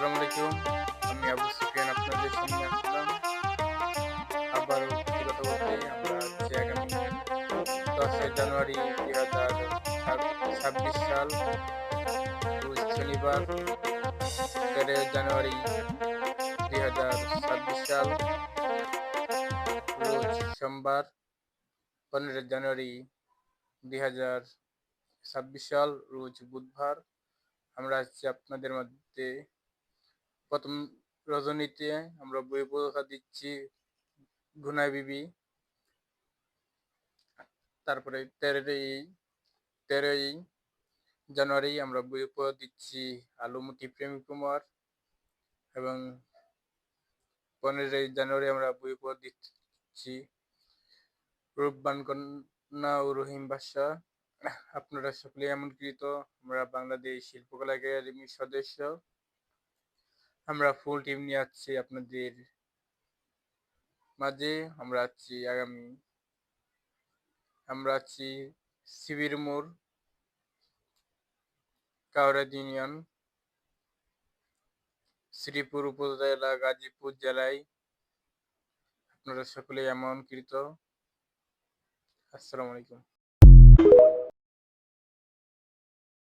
আসসালামু আলাইকুম। আমি আবু সুফিয়ান আপনাদের সামনে আসলাম। আবারও কিছু কথা বলতে। আমরা আছি আগামী ১০ই জানুয়ারি ২০২৬ সাল, রোজ শনিবার। ১৩ই জানুয়ারি ২০২৬ সাল, রোজ সোমবার। ১৫ই জানুয়ারি ২০২৬ সাল, রোজ বুধবার। আমরা আছি আপনাদের মধ্যে। প্রথম রজনীতে আমরা বই উপহার দিচ্ছি গুনায় বিবি। তারপরে ১৩ই জানুয়ারি আমরা বই উপহার দিচ্ছি আলুমুটি প্রেম কুমার, এবং ১৫ই জানুয়ারি আমরা বই উপহার দিচ্ছি রূপবান কন্যা ও রহিম বাদশা। আপনারা সকলেই আমন্ত্রিত। আমরা বাংলাদেশ শিল্পকলা একাডেমির সদস্য। আমরা ফুল টিম নিয়ে আসছি আপনাদের মাঝে। আমরা আছি শিবির মোড়, কাওরাদ ইউনিয়ন, শ্রীপুর উপজেলা, গাজীপুর জেলায়। আপনারা সকলেই আমন্ত্রিত। আসসালামু আলাইকুম।